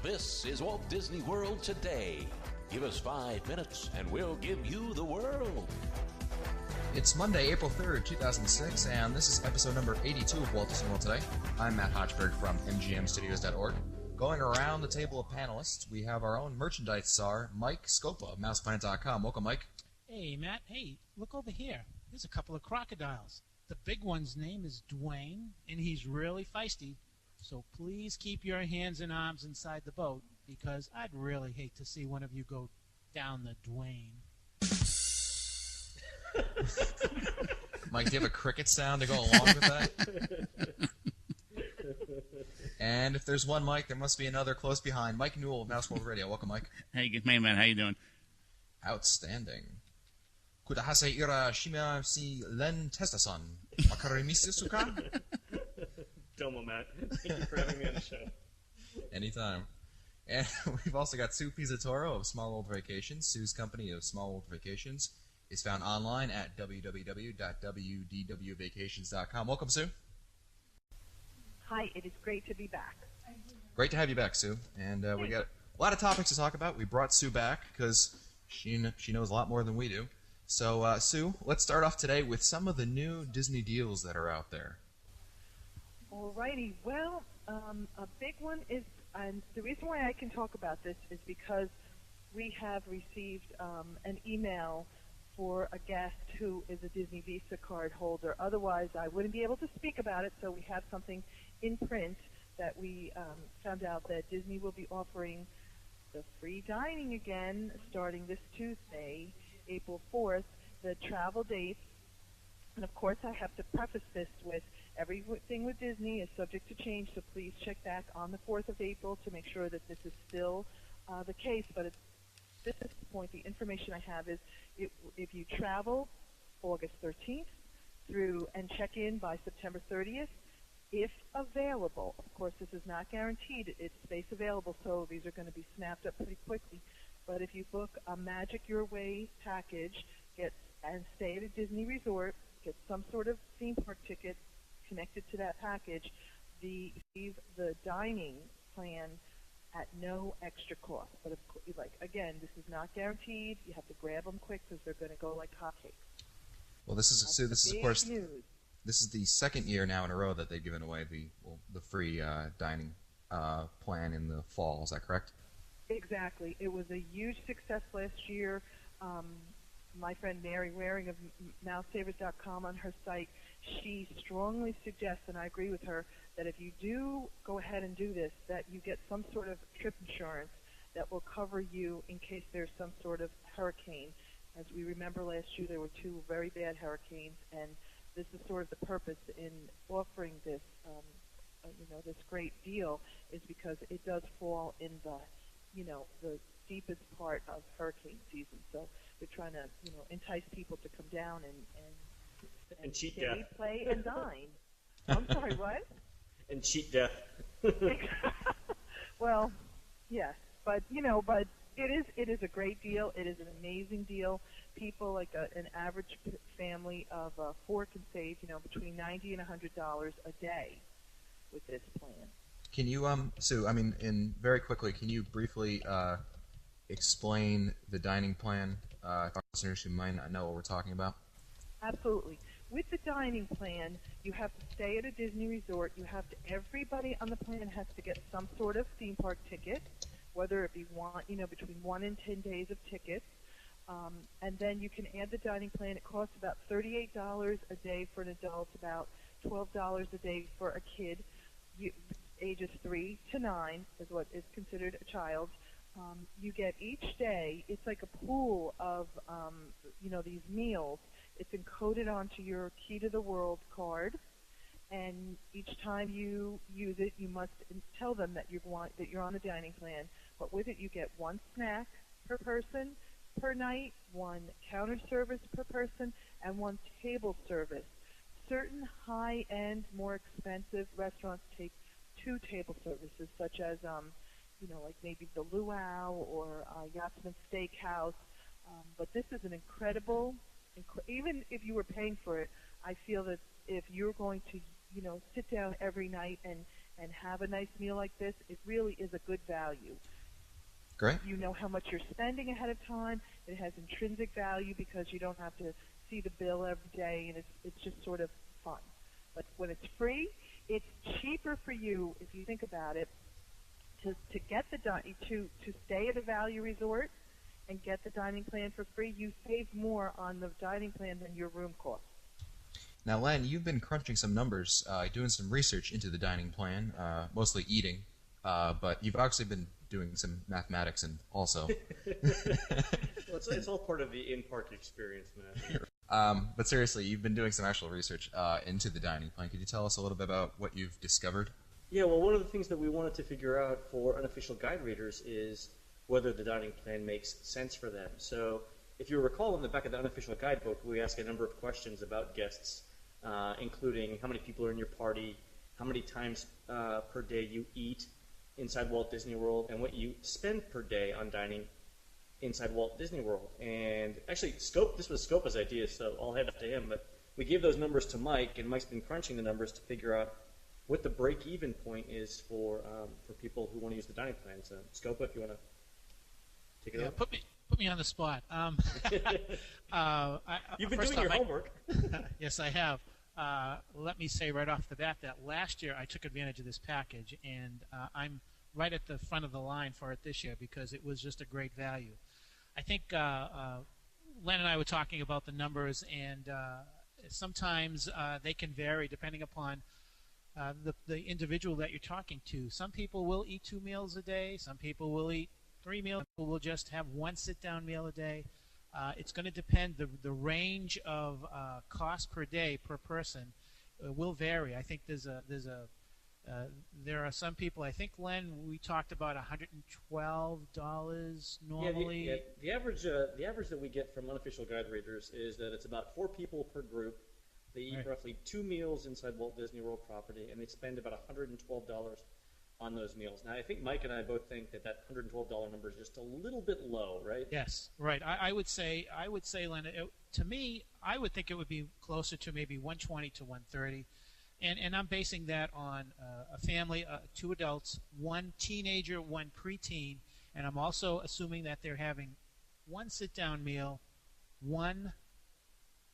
This is Walt Disney World Today. Give us 5 minutes and we'll give you the world. It's Monday, April 3rd, 2006, and this is episode number 82 of Walt Disney World Today. I'm Matt Hochberg from mgmstudios.org. Going around the table of panelists, we have our own merchandise czar, Mike Scopa of MousePlanet.com. Welcome, Mike. Hey, Matt. Hey, look over here. There's a couple of crocodiles. The big one's name is Dwayne, and he's really feisty. So please keep your hands and arms inside the boat, because I'd really hate to see one of you go down the Dwayne. Mike, do you have a cricket sound to go along with that? And if there's one Mike, there must be another close behind. Mike Newell of Mouse World Radio. Welcome, Mike. Hey, good man, Matt. How you doing? Outstanding. Kudahase ira shima si len testason. Makarimisu suka? Domo, Matt. Thank you for having me on the show. Anytime. And we've also got Sue Pizzatoro of Small World Vacations. Sue's company of Small World Vacations is found online at www.wdwvacations.com. Welcome, Sue. Hi, it is great to be back. Great to have you back, Sue. And we got a lot of topics to talk about. We brought Sue back because she knows a lot more than we do. So, Sue, let's start off today with some of the new Disney deals that are out there. Alrighty. Well, a big one is, and the reason why I can talk about this is because we have received an email for a guest who is a Disney Visa card holder. Otherwise, I wouldn't be able to speak about it, so we have something in print that we found out that Disney will be offering the free dining again starting this Tuesday, April 4th, the travel dates. And of course, I have to preface this with everything with Disney is subject to change, so please check back on the 4th of April to make sure that this is still the case. But at this point, the information I have is if you travel August 13th through and check in by September 30th, if available, of course this is not guaranteed, it's space available, so these are going to be snapped up pretty quickly. But if you book a Magic Your Way package, and stay at a Disney resort, get some sort of theme park ticket connected to that package, receive the dining plan at no extra cost. But again, this is not guaranteed. You have to grab them quick because they're going to go like hotcakes. Well, this is of course news. This is the second year now in a row that they've given away the free dining plan in the fall. Is that correct? Exactly. It was a huge success last year. My friend Mary Waring of MouseSavers.com on her site, she strongly suggests, and I agree with her, that if you do go ahead and do this, that you get some sort of trip insurance that will cover you in case there's some sort of hurricane. As we remember last year, there were 2 very bad hurricanes, and this is sort of the purpose in offering this, this great deal, is because it does fall in the deepest part of hurricane season. So we're trying to, entice people to come down and cheat stay, death. play, and dine. I'm sorry, what? And cheat death. Well, yes, but it is a great deal. It is an amazing deal. People like an average family of 4 can save, between $90 and $100 a day with this plan. Can you, Sue? Very quickly, can you briefly explain the dining plan for listeners who might not know what we're talking about? Absolutely. With the dining plan, you have to stay at a Disney resort. Everybody on the plan has to get some sort of theme park ticket, whether it be between 1 and 10 days of tickets. And then you can add the dining plan. It costs about $38 a day for an adult, about $12 a day for a kid. Ages 3 to 9 is what is considered a child. You get each day, it's like a pool of, these meals. It's encoded onto your Key to the World card, and each time you use it, you must tell them that you're on the dining plan. But with it, you get 1 snack per person per night, 1 counter service per person, and 1 table service. Certain high-end, more expensive restaurants take 2 table services, such as like maybe the Luau or Yachtsman Steakhouse. But this is an incredible, even if you were paying for it, I feel that if you're going to, sit down every night and and have a nice meal like this, it really is a good value. Great. You know how much you're spending ahead of time. It has intrinsic value because you don't have to see the bill every day, and it's just sort of fun. But when it's free, it's cheaper for you, if you think about it, to get to stay at a value resort and get the dining plan for free. You save more on the dining plan than your room costs. Now, Len, you've been crunching some numbers, doing some research into the dining plan, mostly eating, but you've actually been doing some mathematics and also. Well, it's all part of the in-park experience, man. But seriously, you've been doing some actual research into the dining plan. Could you tell us a little bit about what you've discovered? Yeah, well, one of the things that we wanted to figure out for unofficial guide readers is whether the dining plan makes sense for them. So if you recall in the back of the unofficial guidebook, we ask a number of questions about guests, including how many people are in your party, how many times per day you eat inside Walt Disney World, and what you spend per day on dining inside Walt Disney World. And actually, this was Scopa's idea, so I'll head up to him, but we gave those numbers to Mike, and Mike's been crunching the numbers to figure out what the break-even point is for people who want to use the dining plan. So, Scopa, if you want to take it over. Put me on the spot. You've been doing your homework. Yes, I have. Let me say right off the bat that last year I took advantage of this package, and I'm right at the front of the line for it this year because it was just a great value. I think Len and I were talking about the numbers, and sometimes they can vary depending upon the individual that you're talking to. Some people will eat 2 meals a day. Some people will eat 3 meals. Some people will just have 1 sit-down meal a day. It's going to depend. The range of cost per day per person will vary. I think there are some people. I think, Len, we talked about $112 normally. Yeah, the average that we get from unofficial guide readers is that it's about 4 people per group. They eat roughly 2 meals inside Walt Disney World property, and they spend about $112 on those meals. Now, I think Mike and I both think that $112 number is just a little bit low, right? Yes, right. I would say, Len, to me, I would think it would be closer to maybe $120 to $130, and I'm basing that on a family, 2 adults, 1 teenager, 1 preteen, and I'm also assuming that they're having 1 sit-down meal, 1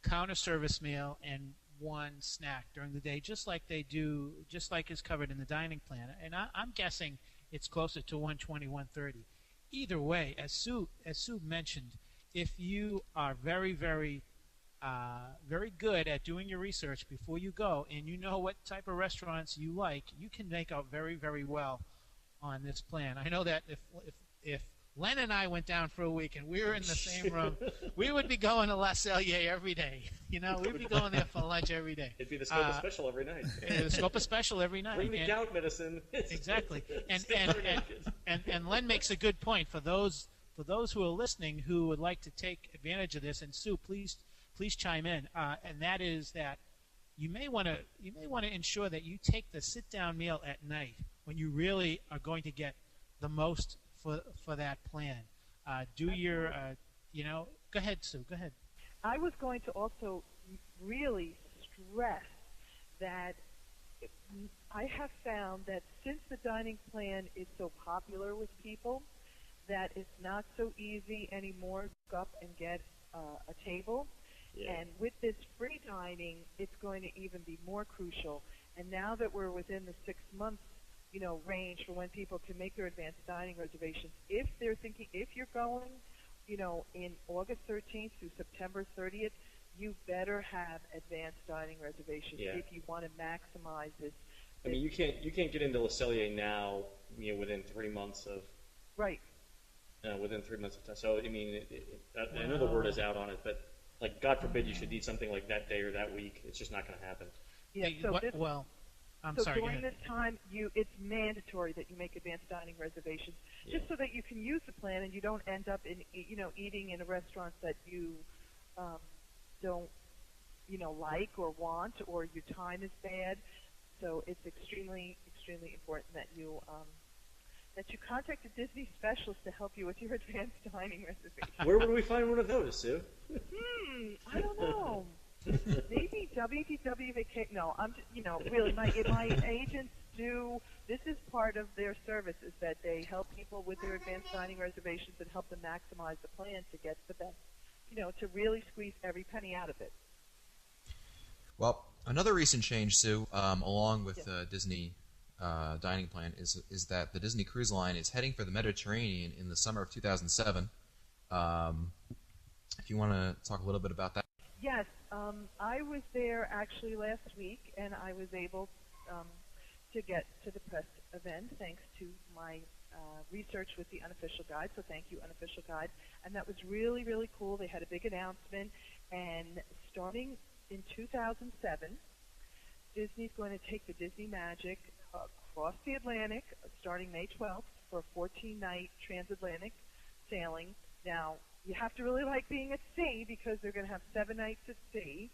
counter service meal, and 1 snack during the day, just like is covered in the dining plan. And I'm guessing it's closer to $120, $130. Either way, as Sue mentioned, if you are very, very, very good at doing your research before you go, and you know what type of restaurants you like, you can make out very, very well on this plan. I know that if Len and I went down for a week and we were in the same room, we would be going to La Cellier every day. You know, we'd be going there for lunch every day. It'd be the Scopa special every night. The Scopa special every night. Bring the gout medicine. Exactly. And Len makes a good point for those who are listening who would like to take advantage of this. And Sue, please chime in. And that is that you may want to ensure that you take the sit-down meal at night when you really are going to get the most for that plan. Go ahead, Sue. Go ahead. I was going to also really stress that I have found that since the dining plan is so popular with people, that it's not so easy anymore to go up and get a table. Yeah. And with this free dining, it's going to even be more crucial. And now that we're within the 6 months range for when people can make their advanced dining reservations, if you're going, in August 13th through September 30th, you better have advanced dining reservations if you want to maximize this. I mean, you can't get into Le Cellier now, within 3 months of within 3 months of time. So I mean, I know the word is out on it, but like, God forbid you should eat something like that day or that week. It's just not going to happen. Yeah. So during this time, it's mandatory that you make advanced dining reservations, just so that you can use the plan and you don't end up in eating in a restaurant that you don't like or want, or your time is bad. So it's extremely, extremely important that you contact a Disney specialist to help you with your advanced dining reservation. Where would we find one of those, Sue? I don't know. Maybe WDW Vacation. No, I'm just, really, my agents do. This is part of their service, is that they help people with their advanced dining reservations and help them maximize the plan to get the best, to really squeeze every penny out of it. Well, another recent change, Sue, along with Disney dining plan, is that the Disney Cruise Line is heading for the Mediterranean in the summer of 2007. If you want to talk a little bit about that. Yes, I was there actually last week, and I was able to get to the press event thanks to my research with the Unofficial Guide, so thank you, Unofficial Guide. And that was really, really cool. They had a big announcement, and starting in 2007, Disney's going to take the Disney Magic across the Atlantic, starting May 12th, for a 14-night transatlantic sailing. Now, you have to really like being at sea because they're going to have 6 nights at sea,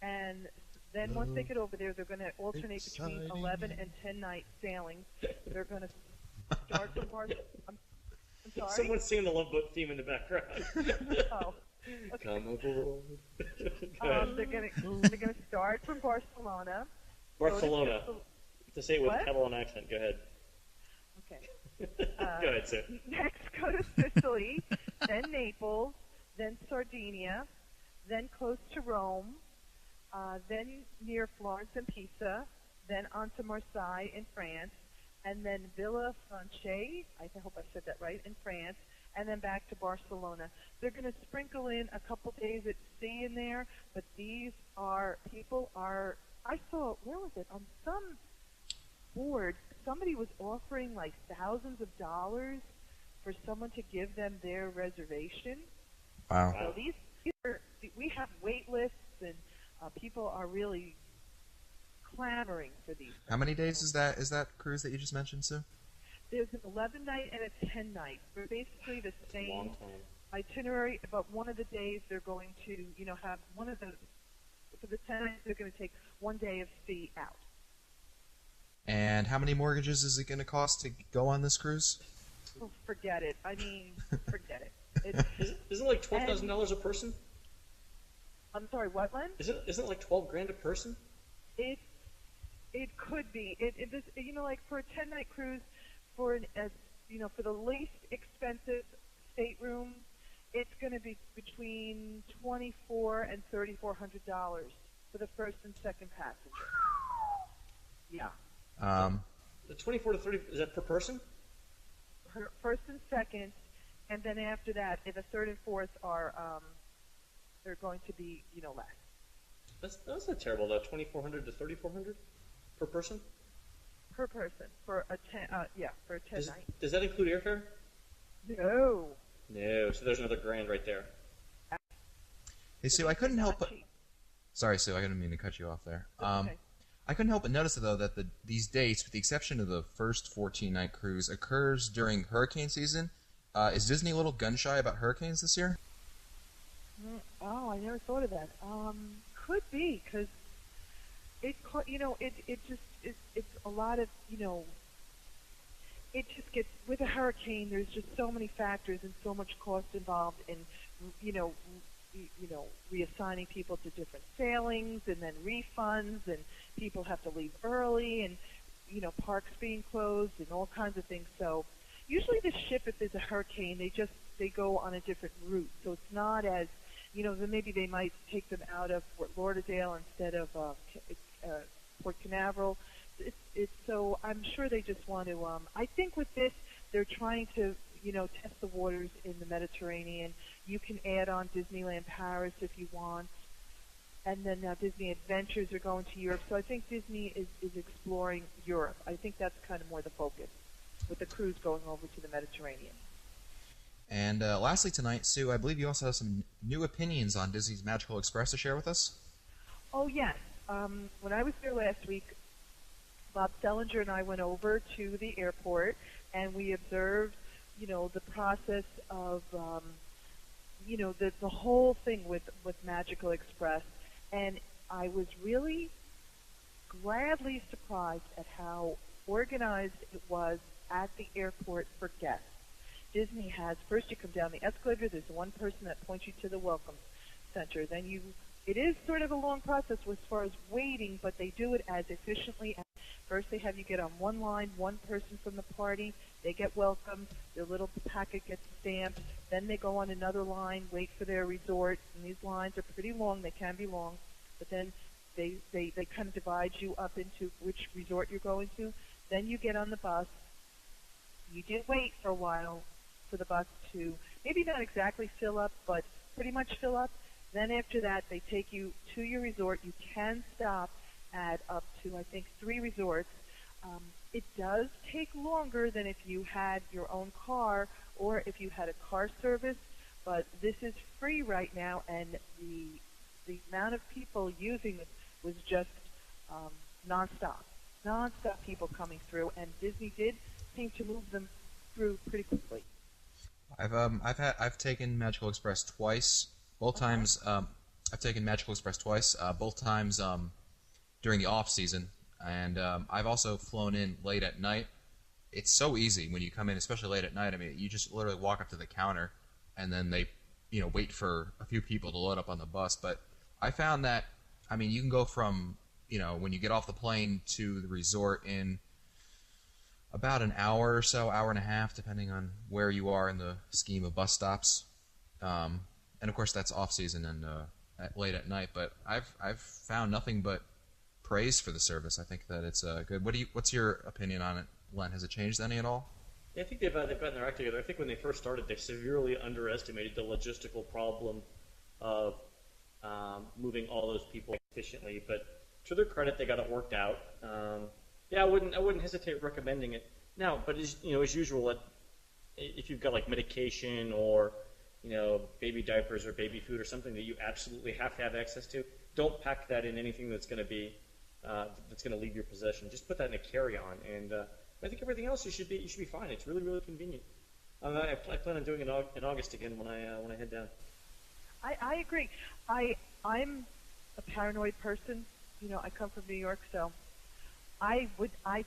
and then once they get over there, they're going to alternate between 11 and 10-night sailings. They're going to start from I'm sorry? Someone's singing the Love Boat theme in the background. Oh. Okay. Come aboard. They're going to start from Barcelona. Barcelona. To say it with What? a Catalan accent. Go ahead. Okay. Go ahead, sir. Next, go to Sicily, then Naples, then Sardinia, then close to Rome, then near Florence and Pisa, then on to Marseille in France, and then Villa Franche, I hope I said that right, in France, and then back to Barcelona. They're going to sprinkle in a couple days at sea in there, but I saw, where was it, on some board, somebody was offering like thousands of dollars for someone to give them their reservation. Wow. So we have wait lists, and people are really clamoring for these. How many days is that cruise that you just mentioned, Sue? There's an 11-night and a 10-night. They're basically the same Long time. itinerary, but one of the days they're going to, have for the 10 nights they're going to take 1 day of sea out. And how many mortgages is it going to cost to go on this cruise? Oh, forget it. I mean, forget it. Isn't it like $12,000 a person? I'm sorry, what, Len? Isn't it like $12,000 a person? It could be. Like for a 10-night cruise, for for the least expensive stateroom, it's going to be between $2,400 and $3,400 for the first and second passenger. Yeah. The 24 to 30, is that per person? First and second, and then after that, if a third and fourth are, they're going to be, less. That's not terrible though. 2,400 to 3,400 per person. Per person for a 10 night. Does that include airfare? No. No. So there's another $1,000 right there. Hey, Sue, I couldn't help but... Cheap. Sorry, Sue, I didn't mean to cut you off there. Okay. I couldn't help but notice, though, that these dates, with the exception of the first 14-night cruise, occurs during hurricane season. Is Disney a little gun-shy about hurricanes this year? Oh, I never thought of that. Could be, because it's a lot of, it just gets, with a hurricane, there's just so many factors and so much cost involved in, reassigning people to different sailings and then refunds, and people have to leave early, and, parks being closed and all kinds of things. So usually the ship, if there's a hurricane, they go on a different route. So it's not as, then maybe they might take them out of Fort Lauderdale instead of Port Canaveral. So I'm sure they just want to, I think with this, they're trying to, test the waters in the Mediterranean. You can add on Disneyland Paris if you want. And then now Disney Adventures are going to Europe. So I think Disney is exploring Europe. I think that's kind of more the focus, with the cruise going over to the Mediterranean. And lastly tonight, Sue, I believe you also have some new opinions on Disney's Magical Express to share with us? Oh, yes. When I was there last week, Bob Sellinger and I went over to the airport, and we observed, the process of, the whole thing with Magical Express. And I was really gladly surprised at how organized it was at the airport for guests. Disney has, first you come down the escalator, there's one person that points you to the welcome center. Then you it is sort of a long process as far as waiting, but they do it as efficiently. First, they have you get on one line, one person from the party. They get welcomed. Their little packet gets stamped. Then they go on another line, wait for their resort. And these lines are pretty long. They can be long. But then they kind of divide you up into which resort you're going to. Then you get on the bus. You do wait for a while for the bus to maybe not exactly fill up, but pretty much fill up. Then after that, they take you to your resort. You can stop at up to, I think, 3 resorts. It does take longer than if you had your own car or if you had a car service, but this is free right now, and the amount of people using it was just nonstop people coming through, and Disney did seem to move them through pretty quickly. I've taken Magical Express twice. Both times I've taken Magical Express twice. Both times during the off season, and I've also flown in late at night. It's so easy when you come in, especially late at night. I mean, you just literally walk up to the counter, and then they, wait for a few people to load up on the bus. But I found that, I mean, you can go from, when you get off the plane to the resort in about an hour or so, hour and a half, depending on where you are in the scheme of bus stops. And of course, that's off season and late at night. But I've found nothing but praise for the service. I think that it's good. What's your opinion on it, Len? Has it changed any at all? Yeah, I think they've gotten their act together. I think when they first started, they severely underestimated the logistical problem of moving all those people efficiently. But to their credit, they got it worked out. Yeah, I wouldn't hesitate recommending it now. But as usual, if you've got like medication or baby diapers or baby food or something that you absolutely have to have access to, don't pack that in anything that's going to be that's going to leave your possession. Just put that in a carry-on, and I think everything else you should be fine. It's really, really convenient. I plan on doing it in August again when I head down. I agree. I'm a paranoid person. I come from New York, so I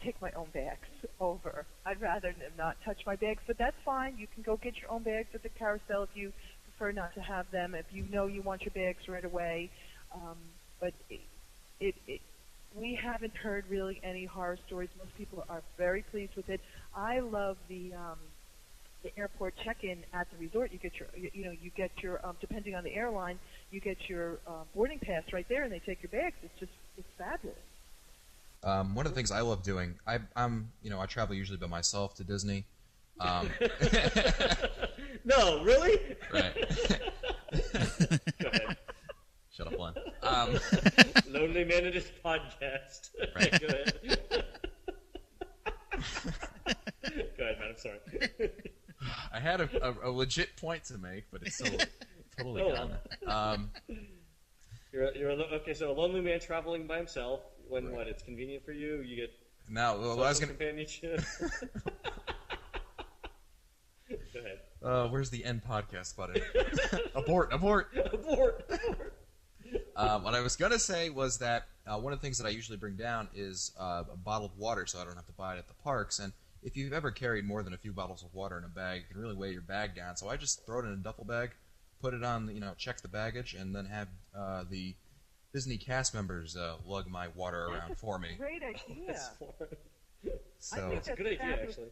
take my own bags over. I'd rather not touch my bags, but that's fine. You can go get your own bags at the carousel if you prefer not to have them. If you want your bags right away, but we haven't heard really any horror stories. Most people are very pleased with it. I love the airport check-in at the resort. You get your depending on the airline, you get your boarding pass right there, and they take your bags. It's fabulous. One of the things I love doing, I travel usually by myself to Disney. No, really? Right. Go ahead. Shut up, Len. Lonely Man in his podcast. Right. Go ahead. Go ahead, man. I'm sorry. I had a legit point to make, but it's still totally gone. Okay, so a lonely man traveling by himself. When what? It's convenient for you. You get social companionship. Go ahead. Where's the end podcast button? Abort. Abort. What I was going to say was that one of the things that I usually bring down is bottled water, so I don't have to buy it at the parks. And if you've ever carried more than a few bottles of water in a bag, it can really weigh your bag down. So I just throw it in a duffel bag, put it on, check the baggage, and then have the Disney cast members lug my water around for me. Great idea. So I think that's a good idea, actually.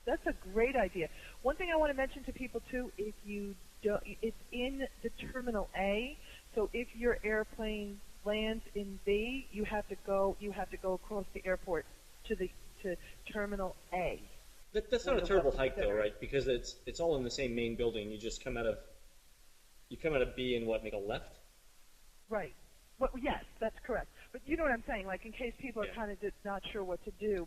That's a great idea. One thing I want to mention to people too, if you don't, it's in the Terminal A. So if your airplane lands in B, you have to go across the airport to Terminal A. That's not a terrible hike though, right? Because it's all in the same main building. You just come out of B and make a left? Right. Well, yes, that's correct. But you know what I'm saying? Like in case people are kind of not sure what to do,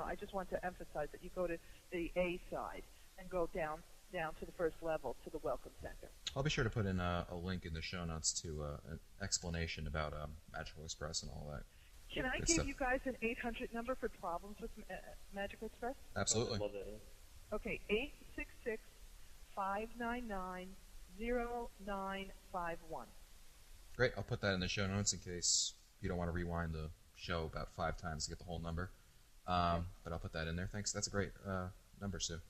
I just want to emphasize that you go to the A side and go down to the first level to the Welcome Center. I'll be sure to put in a link in the show notes to an explanation about Magical Express and all that. Can I give you guys an 800 number for problems with Magical Express? Absolutely. Love that. Yeah. Okay, 866-599-0951. Great. I'll put that in the show notes in case you don't want to rewind the show about 5 times to get the whole number. But I'll put that in there. Thanks. That's a great number, Sue.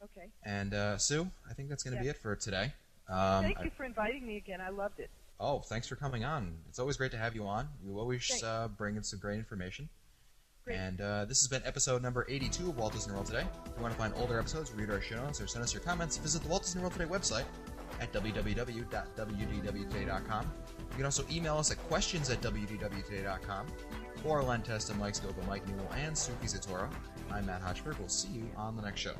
Okay. And Sue, I think that's going to be it for today. Thank you for inviting me again. I loved it. Oh, thanks for coming on. It's always great to have you on. You always bring in some great information. Great. And this has been episode number 82 of Walt Disney World Today. If you want to find older episodes, read our show notes, or send us your comments, visit the Walt Disney World Today website at www.wdwtoday.com. You can also email us at questions@wdwtoday.com or lend test to Mike's Gogo, Mike Newell, and Suki Zatora. I'm Matt Hochberg. We'll see you on the next show.